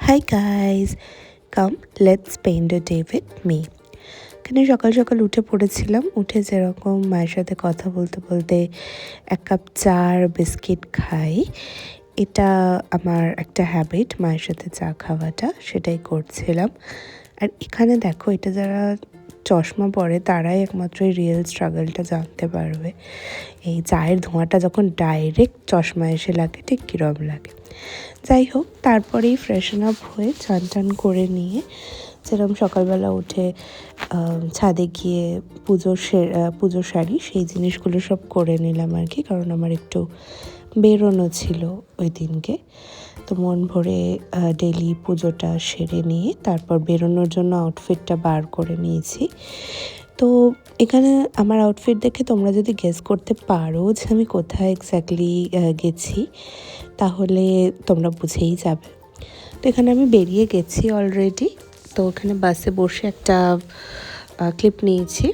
Hi guys, come let's spend a day with me. এখানে সকাল সকাল উঠে পড়েছিলাম, উঠে যেরকম মায়ের সাথে কথা বলতে বলতে এক কাপ চা আর বিস্কিট খাই। এটা আমার একটা হ্যাবিট, মায়ের সাথে চা খাওয়াটা, সেটাই করছিলাম। আর এখানে দেখো, এটা যারা চশমা পরে তারাই একমাত্র এই রিয়েল স্ট্রাগলটা জানতে পারবে। এই চায়ের ধোঁয়াটা যখন ডাইরেক্ট চশমা এসে লাগে ঠিক কীরকম লাগে। যাই হোক, তারপরেই ফ্রেশন আপ হয়ে চান টান করে নিয়ে যেরকম সকালবেলা উঠে ছাদে গিয়ে পুজো সারি সেই জিনিসগুলো সব করে নিলাম আর কি, কারণ আমার একটু বেরোনো ছিল ওই দিনকে। তো মন ভরে ডেলি পুজোটা সেরে নিয়ে তারপর বেরোনোর জন্য আউটফিটটা বার করে নিয়েছি। তো এখানে আমার আউটফিট দেখে তোমরা যদি গেস করতে পারো যে আমি কোথায় এক্স্যাক্টলি গেছি, তাহলে তোমরা বুঝেই যাবে। তো এখানে আমি বেরিয়ে গেছি অলরেডি। তো ওখানে বাসে বসে একটা ক্লিপ নিয়েছি।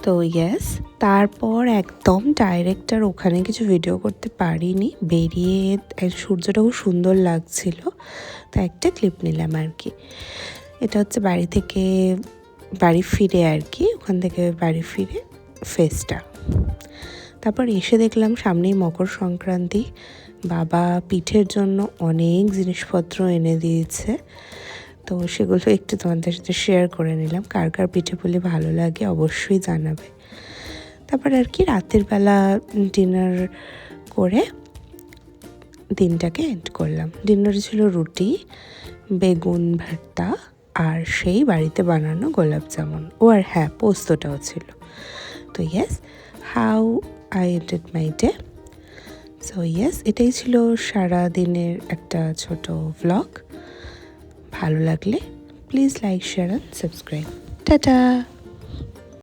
তো ইয়েস, তারপর একদম ডাইরেক্ট আর ওখানে কিছু ভিডিও করতে পারিনি। বেরিয়ে সূর্যটা খুব সুন্দর লাগছিল, তো একটা ক্লিপ নিলাম আর কি। এটা হচ্ছে বাড়ি ফিরে আর কি, ওখান থেকে বাড়ি ফিরে ফেসটা। তারপর এসে দেখলাম সামনেই মকর সংক্রান্তি। বাবা পিঠের জন্য অনেক জিনিসপত্র এনে দিয়েছে, তো সেগুলো একটু তোমাদের সাথে শেয়ার করে নিলাম। কার কার পিঠে পুলি ভালো লাগে অবশ্যই জানাবে। তারপর আর কি রাতের বেলা ডিনার করে দিনটাকে এন্ড করলাম। ডিনারে ছিল রুটি, বেগুন ভর্তা আর সেই বাড়িতে বানানো গোলাপ জামুন, ও আর হ্যাঁ, পোস্তটাও ছিল। তো yes, how I ended my day. So yes, এটাই ছিল সারা দিনের একটা ছোট ভ্লগ। ভালো লাগলে please like, share and subscribe. Tata.